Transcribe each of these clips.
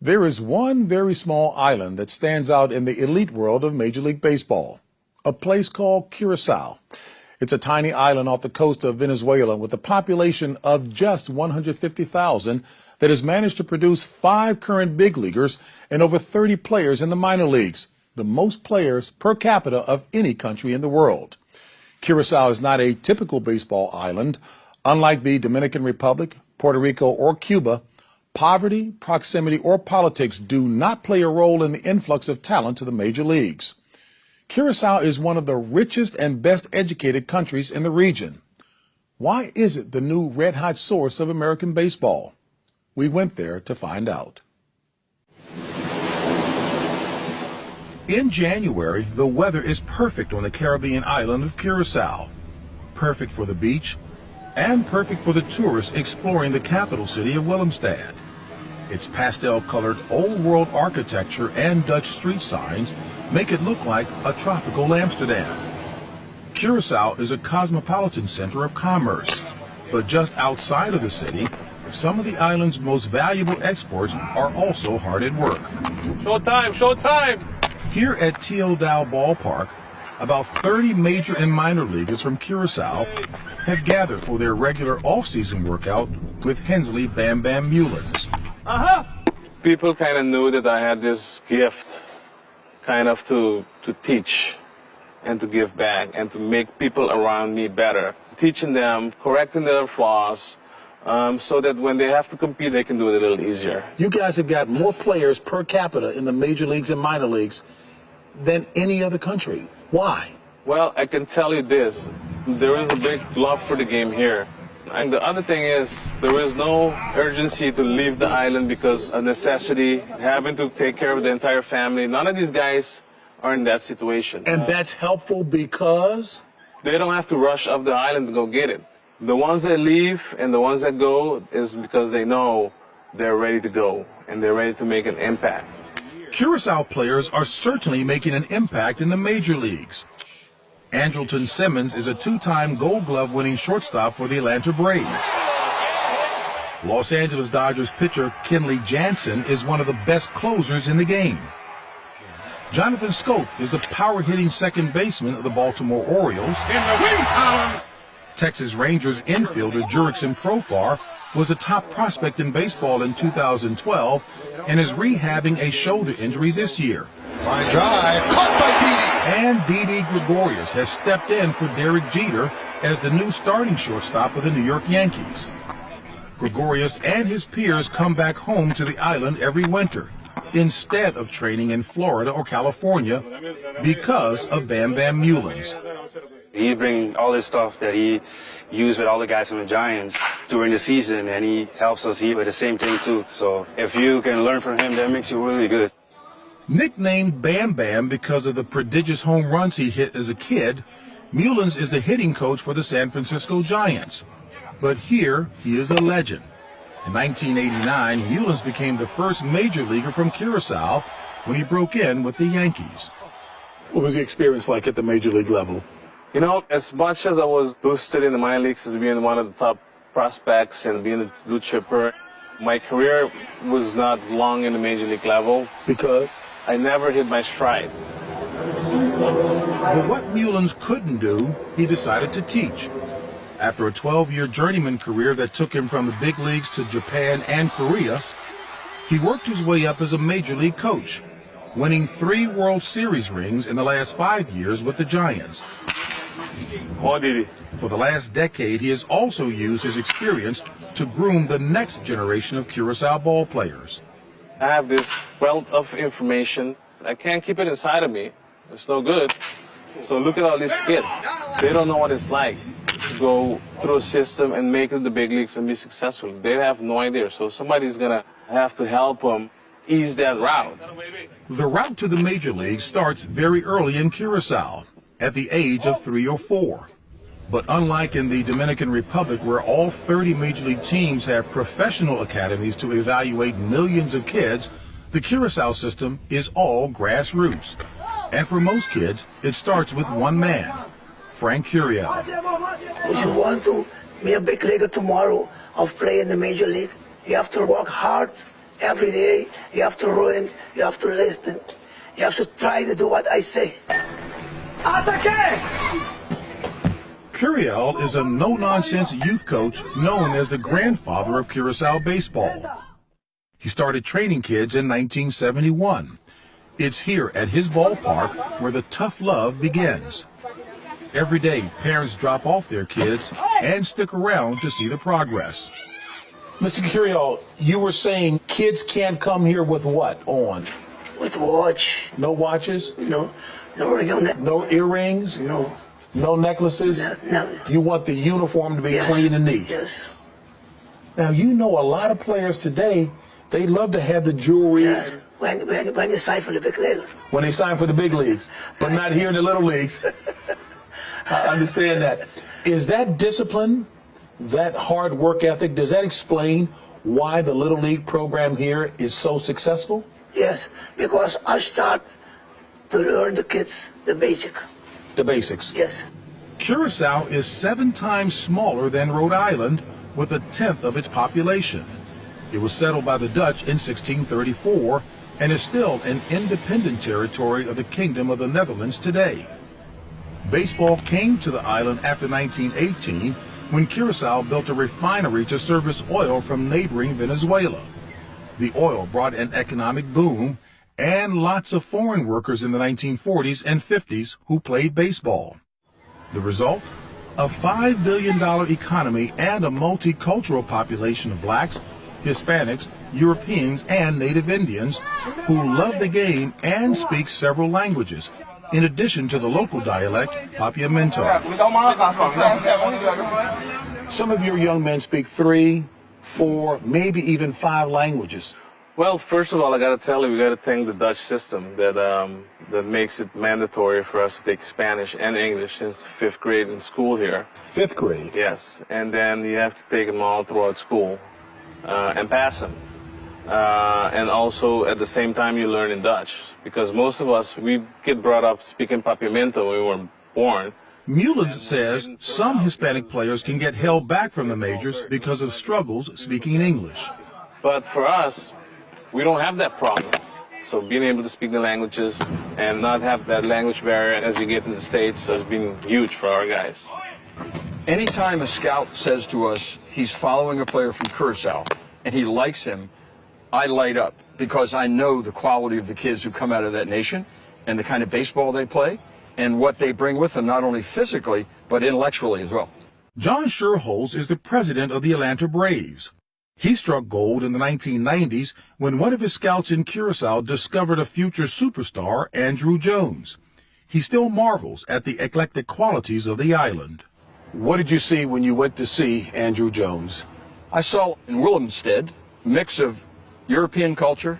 There is one very small island that stands out in the elite world of Major League Baseball, a place called Curaçao. It's a tiny island off the coast of Venezuela with a population of just 150,000 that has managed to produce 5 current big leaguers and over 30 players in the minor leagues, the most players per capita of any country in the world. Curaçao is not a typical baseball island. Unlike the Dominican Republic, Puerto Rico, or Cuba, poverty, proximity, or politics do not play a role in the influx of talent to the major leagues. Curaçao is one of the richest and best educated countries in the region. Why is it the new red-hot source of American baseball? We went there to find out. In January, the weather is perfect on the Caribbean island of Curaçao. Perfect for the beach and perfect for the tourists exploring the capital city of Willemstad. Its pastel-colored old-world architecture and Dutch street signs make it look like a tropical Amsterdam. Curaçao is a cosmopolitan center of commerce, but just outside of the city, some of the island's most valuable exports are also hard at work. Showtime! Showtime! Here at Teodao Ballpark, about 30 major and minor leaguers from Curaçao have gathered for their regular off-season workout with Hensley Bam Bam Mullins. People kind of knew that I had this gift kind of to teach and to give back and to make people around me better. Teaching them, correcting their flaws, so that when they have to compete, they can do it a little easier. You guys have got more players per capita in the major leagues and minor leagues than any other country. Why? Well, I can tell you this. There is a big love for the game here. And the other thing is, there is no urgency to leave the island because of necessity, having to take care of the entire family. None of these guys are in that situation. And that's helpful because? They don't have to rush off the island to go get it. The ones that leave and the ones that go is because they know they're ready to go and they're ready to make an impact. Curaçao players are certainly making an impact in the major leagues. Andrelton Simmons is a 2-time Gold Glove winning shortstop for the Atlanta Braves. Los Angeles Dodgers pitcher Kenley Jansen is one of the best closers in the game. Jonathan Scope is the power-hitting second baseman of the Baltimore Orioles. In the win column! Texas Rangers infielder Jurickson Profar was a top prospect in baseball in 2012 and is rehabbing a shoulder injury this year. Line drive, caught by Didi! And Didi Gregorius has stepped in for Derek Jeter as the new starting shortstop of the New York Yankees. Gregorius and his peers come back home to the island every winter instead of training in Florida or California because of Bam Bam Mullins. He brings all this stuff that he used with all the guys from the Giants during the season, and he helps us here with the same thing too. So if you can learn from him, that makes you really good. Nicknamed Bam Bam because of the prodigious home runs he hit as a kid, Mullins is the hitting coach for the San Francisco Giants. But here, he is a legend. In 1989, Mullins became the first major leaguer from Curaçao when he broke in with the Yankees. What was the experience like at the major league level? You know, as much as I was boosted in the minor leagues as being one of the top prospects and being a blue chipper, my career was not long in the major league level. Because? I never hit my stride. But what Mullins couldn't do, he decided to teach. After a 12-year journeyman career that took him from the big leagues to Japan and Korea, he worked his way up as a major league coach, winning 3 World Series rings in the last 5 years with the Giants. For the last decade, he has also used his experience to groom the next generation of Curaçao ball players. I have this wealth of information. I can't keep it inside of me. It's no good. So look at all these kids. They don't know what it's like to go through a system and make it to the big leagues and be successful. They have no idea. So somebody's going to have to help them ease that route. The route to the major leagues starts very early in Curaçao, at the age of 3 or 4. But unlike in the Dominican Republic, where all 30 major league teams have professional academies to evaluate millions of kids, the Curaçao system is all grassroots. And for most kids, it starts with one man, Frank Curiel. If you want to be a big leaguer tomorrow or play in the major league, you have to work hard Every day, you have to run, you have to listen, you have to try to do what I say. Attaque! Curiel is a no-nonsense youth coach known as the grandfather of Curaçao baseball. He started training kids in 1971. It's here at his ballpark where the tough love begins. Every day, parents drop off their kids and stick around to see the progress. Mr. Curiel, you were saying kids can't come here with what on? With watch. No watches? No ring on that. No earrings? No. No necklaces? No. You want the uniform to be Yes. clean and neat? Yes. Now, you know a lot of players today, they love to have the jewelry Yes. When you sign for the big league. when they sign for the big leagues, but not here in the little leagues. I understand that. Is that discipline, that hard work ethic, does that explain why the Little League program here is so successful? Yes, because I start to learn the kids the basic. The basics. Yes. Curaçao is 7 times smaller than Rhode Island, with 1/10 of its population. It was settled by the Dutch in 1634 and is still an independent territory of the Kingdom of the Netherlands today. Baseball came to the island after 1918 when Curaçao built a refinery to service oil from neighboring Venezuela. The oil brought an economic boom and lots of foreign workers in the 1940s and 50s who played baseball. The result? A $5 billion economy and a multicultural population of blacks, Hispanics, Europeans, and Native Indians who love the game and speak several languages, in addition to the local dialect, Papiamento. Some of your young men speak 3, 4, maybe even 5 languages. Well, first of all, I got to tell you, we got to thank the Dutch system that makes it mandatory for us to take Spanish and English since 5th grade in school here. 5th grade? Yes, and then you have to take them all throughout school and pass them. And also, at the same time, you learn in Dutch. Because most of us, we get brought up speaking Papiamento when we were born. Mullins says some Hispanic players can get held back from the majors because of struggles speaking English. But for us, we don't have that problem. So being able to speak the languages and not have that language barrier as you get in the States has been huge for our guys. Anytime a scout says to us he's following a player from Curaçao and he likes him, I light up because I know the quality of the kids who come out of that nation and the kind of baseball they play and what they bring with them, not only physically, but intellectually as well. John Sherholz is the president of the Atlanta Braves. He struck gold in the 1990s when one of his scouts in Curaçao discovered a future superstar, Andrew Jones. He still marvels at the eclectic qualities of the island. What did you see when you went to see Andrew Jones? I saw in Willemstad a mix of European culture,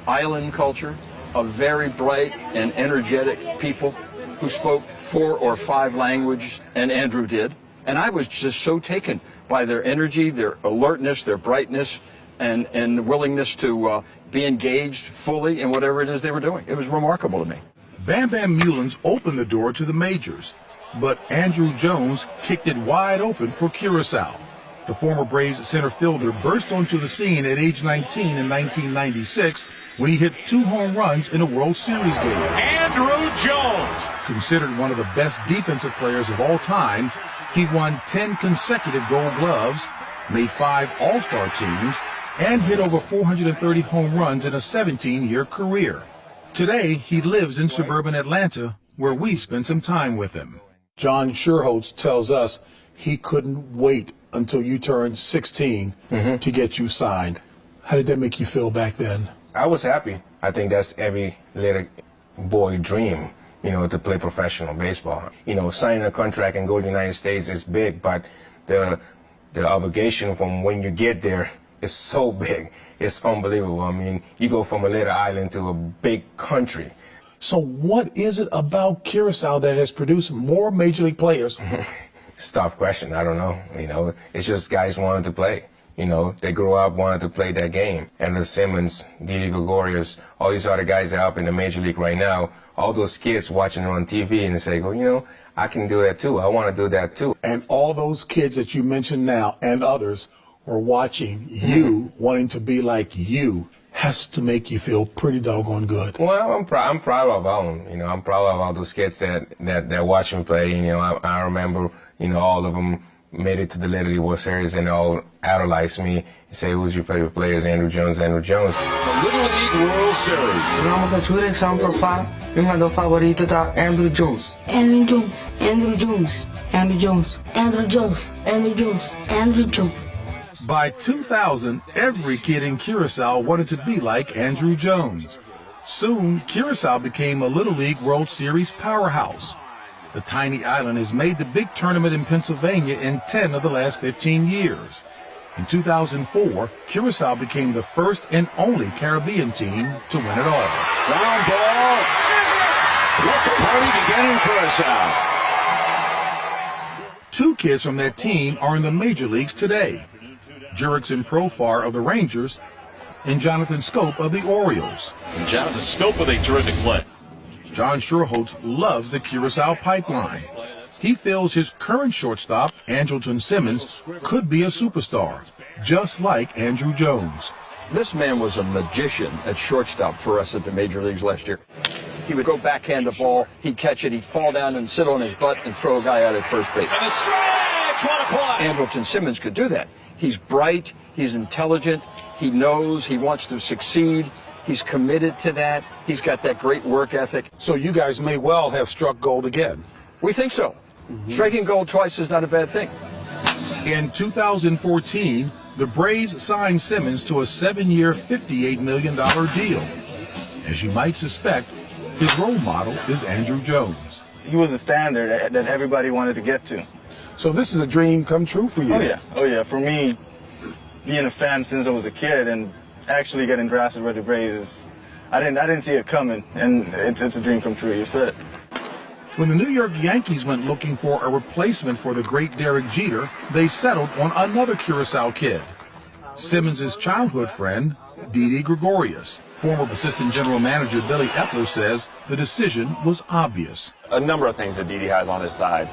island culture, of very bright and energetic people who spoke 4 or 5 languages, and Andrew did. And I was just so taken by their energy, their alertness, their brightness, and willingness to be engaged fully in whatever it is they were doing. It was remarkable to me. Bam Bam Mullins opened the door to the majors, but Andrew Jones kicked it wide open for Curaçao. The former Braves center fielder burst onto the scene at age 19 in 1996 when he hit 2 home runs in a World Series game. Andrew Jones! Considered one of the best defensive players of all time, he won 10 consecutive Gold Gloves, made 5 All-Star teams, and hit over 430 home runs in a 17-year career. Today, he lives in suburban Atlanta, where we spent some time with him. John Sherholz tells us he couldn't wait until you turned 16 to get you signed. How did that make you feel back then? I was happy. I think that's every little boy dream, you know, to play professional baseball. You know, signing a contract and go to the United States is big, but the obligation from when you get there is so big. It's unbelievable. I mean, you go from a little island to a big country. So what is it about Curaçao that has produced more major league players? It's a tough question. I don't know. You know, it's just guys wanting to play. You know, they grew up wanting to play that game. Andrew Simmons, Didi Gregorius, all these other guys that are up in the major league right now, all those kids watching it on TV and they say, well, you know, I can do that too. I want to do that too. And all those kids that you mentioned now and others or watching you wanting to be like you has to make you feel pretty doggone good. Well, I'm proud of all of them. You know, I'm proud of all those kids that watch me play. You know, I remember, you know, all of them made it to the Little League World Series and all idolized me and say, who's your favorite players? Andrew Jones, Andrew Jones. The Little League World Series. Vamos a Curaçao por far. Meu jogador favorito tá Andrew Jones. Andrew Jones. Andrew Jones. Andrew Jones. Andrew Jones. Andrew Jones. Andrew Jones. By 2000, every kid in Curaçao wanted to be like Andrew Jones. Soon, Curaçao became a Little League World Series powerhouse. The tiny island has made the big tournament in Pennsylvania in 10 of the last 15 years. In 2004, Curaçao became the first and only Caribbean team to win it all. Ground ball. Let the party begin in Curaçao. 2 kids from that team are in the major leagues today. Jurickson Profar of the Rangers and Jonathan Scope of the Orioles. And Jonathan Scope with a terrific play. John Schuerholz loves the Curaçao pipeline. He feels his current shortstop, Andrelton Simmons, could be a superstar, just like Andrew Jones. This man was a magician at shortstop for us at the major leagues last year. He would go backhand the ball, he'd catch it, he'd fall down and sit on his butt and throw a guy out at first base. And a stretch, what a play! Andrelton Simmons could do that. He's bright, he's intelligent, he knows, he wants to succeed, he's committed to that, he's got that great work ethic. So you guys may well have struck gold again. We think so. Striking gold twice is not a bad thing. In 2014, the Braves signed Simmons to a 7-year, $58 million deal. As you might suspect, his role model is Andrew Jones. He was the standard that everybody wanted to get to. So this is a dream come true for you. Oh yeah. For me, being a fan since I was a kid and actually getting drafted by the Braves, I didn't see it coming, and it's a dream come true. You said it. When the New York Yankees went looking for a replacement for the great Derek Jeter, they settled on another Curaçao kid, Simmons' childhood friend, Didi Gregorius. Former assistant general manager Billy Epler says the decision was obvious. A number of things that Didi has on his side.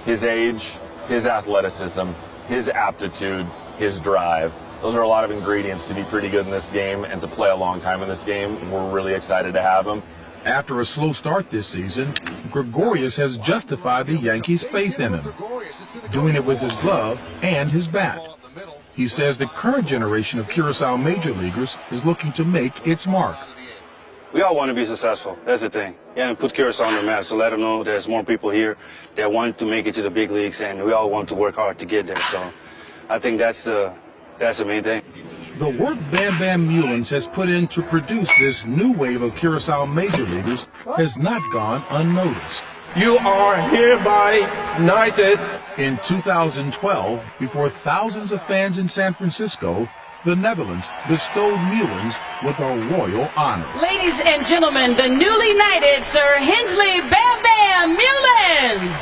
His age, his athleticism, his aptitude, his drive. Those are a lot of ingredients to be pretty good in this game and to play a long time in this game. We're really excited to have him. After a slow start this season, Gregorius has justified the Yankees' faith in him, doing it with his glove and his bat. He says the current generation of Curaçao major leaguers is looking to make its mark. We all want to be successful. That's the thing. Yeah, and put Curaçao on the map. So let them know there's more people here that want to make it to the big leagues, and we all want to work hard to get there. So I think that's the main thing. The work Bam Bam Mullins has put in to produce this new wave of Curaçao major leaguers has not gone unnoticed. You are hereby knighted. In 2012, before thousands of fans in San Francisco, the Netherlands bestowed Mullins with a royal honor. Ladies and gentlemen, the newly knighted Sir Hensley Bam Bam Mullins.